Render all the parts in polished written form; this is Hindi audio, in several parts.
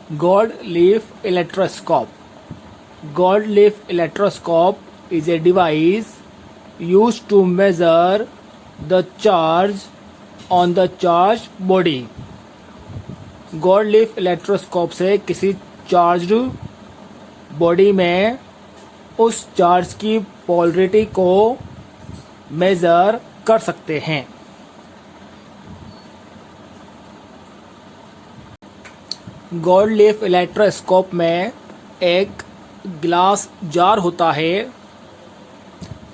Gold leaf electroscope. Gold leaf electroscope is a device used to measure the charge on the charged body. Gold leaf electroscope से किसी चार्ज्ड बॉडी में उस चार्ज की पोलरिटी को मेजर कर सकते हैं। गोल्ड लीफ इलेक्ट्रोस्कोप में एक ग्लास जार होता है।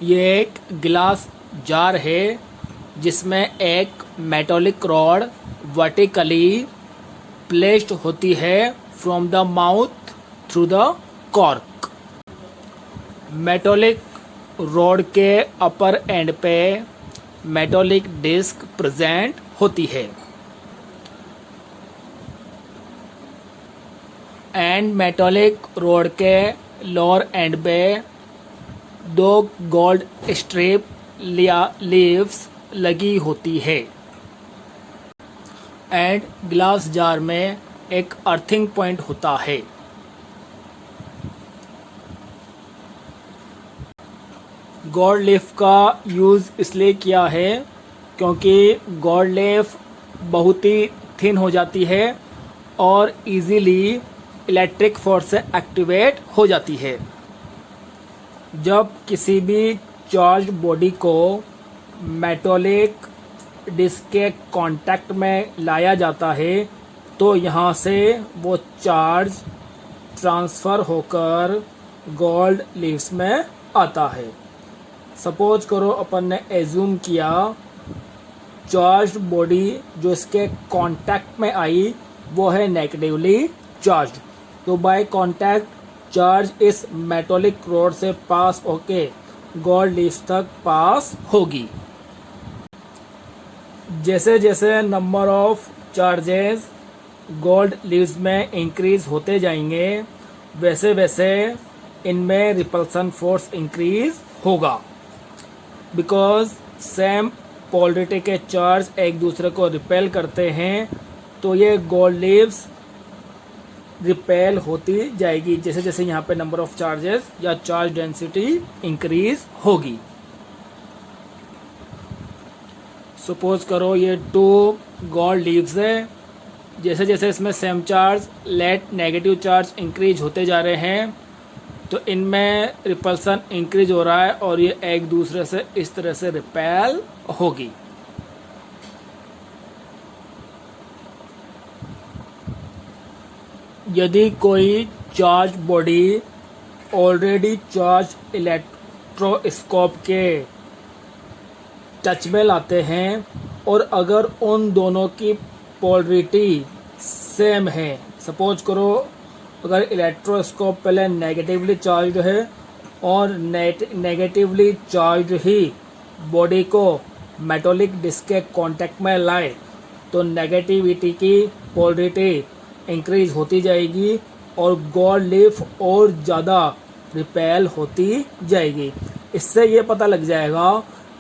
ये एक ग्लास जार है जिसमें एक मेटालिक रॉड वर्टिकली प्लेस्ड होती है from the mouth through the cork. Metallic rod के अपर एंड पे मेटालिक डिस्क प्रेजेंट होती है एंड मेटालिक रॉड के लोअर एंड पे दो गोल्ड स्ट्रिप लीव्स लगी होती है एंड ग्लास जार में एक अर्थिंग पॉइंट होता है। गोल्ड लीफ का यूज़ इसलिए किया है क्योंकि गोल्ड लीफ बहुत ही थिन हो जाती है और इजीली इलेक्ट्रिक फोर्स से एक्टिवेट हो जाती है। जब किसी भी चार्ज बॉडी को मेटालिक डिस्क के कांटेक्ट में लाया जाता है तो यहाँ से वो चार्ज ट्रांसफ़र होकर गोल्ड लीव्स में आता है। सपोज करो अपन ने एज्यूम किया चार्ज बॉडी जो इसके कांटेक्ट में आई वो है नेगेटिवली चार्ज, तो बाय कांटेक्ट चार्ज इस मेटालिक रॉड से पास होके गोल्ड लीव्स तक पास होगी। जैसे जैसे number of charges gold leaves में इंक्रीज होते जाएंगे वैसे वैसे इनमें रिपल्सन फोर्स इंक्रीज होगा बिकॉज सेम पोलरिटी के चार्ज एक दूसरे को रिपेल करते हैं तो ये गोल्ड लीव्स रिपेल होती जाएगी जैसे जैसे यहाँ पे नंबर ऑफ चार्जेस या चार्ज डेंसिटी इंक्रीज होगी। सपोज करो ये टू गोल्ड लीव्स है, जैसे जैसे इसमें same charge let negative charge increase होते जा रहे हैं तो इनमें रिपल्सन इंक्रीज हो रहा है और ये एक दूसरे से इस तरह से रिपेल होगी। यदि कोई charge body already charge electroscope के टच में लाते हैं और अगर उन दोनों की पोलरिटी सेम है, सपोज करो अगर इलेक्ट्रोस्कोप पहले नेगेटिवली चार्ज है और नेगेटिवली चार्ज ही बॉडी को मेटालिक डिस्क के कांटेक्ट में लाए तो नेगेटिविटी की पोलरिटी इंक्रीज होती जाएगी और गोल्ड लीफ और ज़्यादा रिपेल होती जाएगी। इससे ये पता लग जाएगा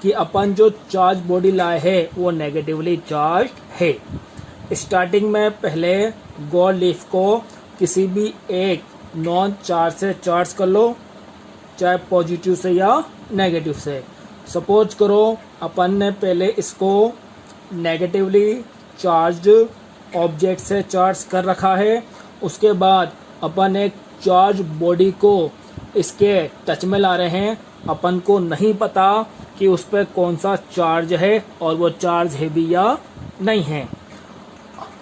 कि अपन जो चार्ज बॉडी लाए है वो नेगेटिवली चार्ज है। स्टार्टिंग में पहले गोल्ड लीफ को किसी भी एक नॉन चार्ज से चार्ज कर लो, चाहे पॉजिटिव से या नेगेटिव से। सपोज करो अपन ने पहले इसको नेगेटिवली चार्ज ऑब्जेक्ट से चार्ज कर रखा है, उसके बाद अपन एक चार्ज बॉडी को इसके टच में ला रहे हैं। अपन को नहीं पता कि उस पर कौन सा चार्ज है और वो चार्ज है भी या नहीं है।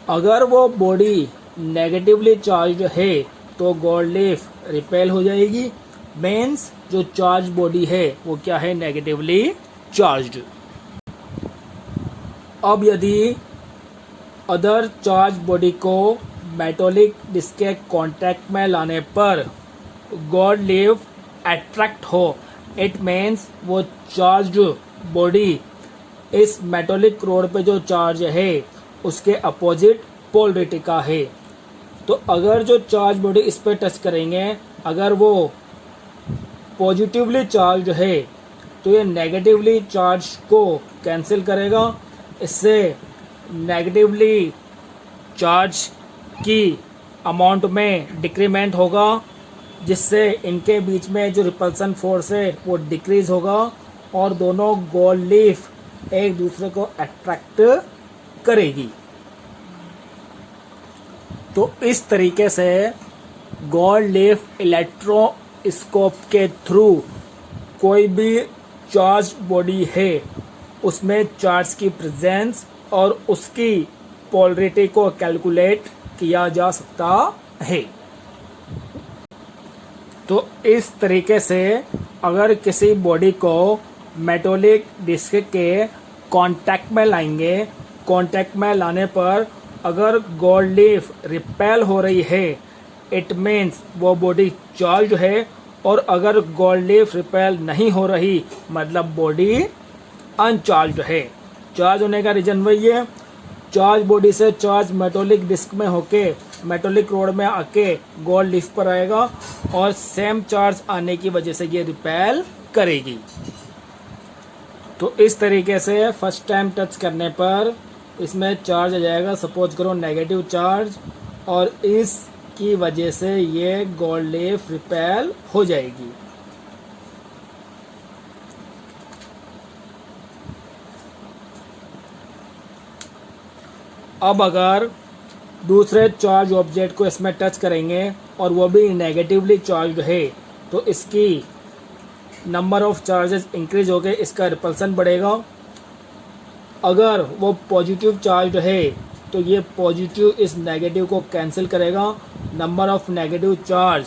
अगर वो बॉडी नेगेटिवली चार्ज है तो गोल्ड लीफ रिपेल हो जाएगी, मीन्स जो चार्ज बॉडी है वो क्या है, नेगेटिवली चार्ज्ड। अब यदि अदर चार्ज बॉडी को मेटालिक डिस्क के कांटेक्ट में लाने पर गोल्ड लीफ अट्रैक्ट हो, इट मीन्स वो चार्ज बॉडी इस मेटालिक रॉड पे जो चार्ज है उसके अपोजिट पोलरिटी का है। तो अगर जो चार्ज बॉडी इस पे टच करेंगे अगर वो पॉजिटिवली चार्ज है तो ये नेगेटिवली चार्ज को कैंसिल करेगा, इससे नेगेटिवली चार्ज की अमाउंट में डिक्रीमेंट होगा, जिससे इनके बीच में जो रिपल्सन फोर्स है वो डिक्रीज होगा और दोनों गोल्ड लीफ एक दूसरे को अट्रैक्ट करेगी। तो इस तरीके से गोल्ड लीफ इलेक्ट्रोस्कोप के थ्रू कोई भी चार्ज बॉडी है उसमें चार्ज की प्रेजेंस और उसकी पोलरिटी को कैलकुलेट किया जा सकता है। तो इस तरीके से अगर किसी बॉडी को मेटोलिक डिस्क के कांटेक्ट में लाएंगे, कांटेक्ट में लाने पर अगर गोल्ड लीफ रिपेल हो रही है, इट मीन्स वो बॉडी चार्ज है, और अगर गोल्ड लीफ रिपेल नहीं हो रही मतलब बॉडी अनचार्ज है। चार्ज होने का रीजन वही है, चार्ज बॉडी से चार्ज मेटोलिक डिस्क में होके मेटोलिक रोड में आके गोल्ड लीफ पर आएगा और सेम चार्ज आने की वजह से ये रिपेल करेगी। तो इस तरीके से फर्स्ट टाइम टच करने पर इसमें चार्ज आ जाएगा, सपोज करो नेगेटिव चार्ज, और इसकी वजह से ये गोल्ड लीफ रिपेल हो जाएगी। अब अगर दूसरे चार्ज ऑब्जेक्ट को इसमें टच करेंगे और वो भी नेगेटिवली चार्ज है तो इसकी नंबर ऑफ चार्जेस इंक्रीज हो गए, इसका रिपल्सन बढ़ेगा। अगर वो पॉजिटिव चार्ज है तो ये पॉजिटिव इस नेगेटिव को कैंसिल करेगा, number of negative charge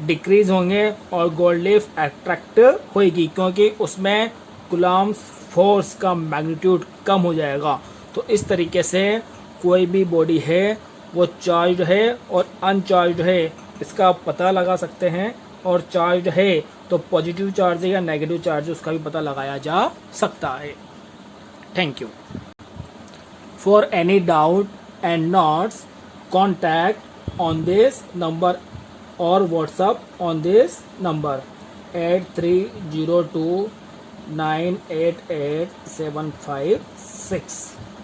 decrease होंगे और गोल्ड लीफ अट्रैक्ट होएगी क्योंकि उसमें कूलम्ब फोर्स का मैग्नीट्यूड कम हो जाएगा। तो इस तरीके से कोई भी बॉडी है वो चार्ज है और अनचार्ज है इसका पता लगा सकते हैं, और चार्ज है तो पॉजिटिव चार्ज है या नेगेटिव चार्ज उसका भी पता लगाया जा सकता है। Thank you. For any doubt and notes contact on this number और व्हाट्सअप ऑन दिस नंबर 8302988756।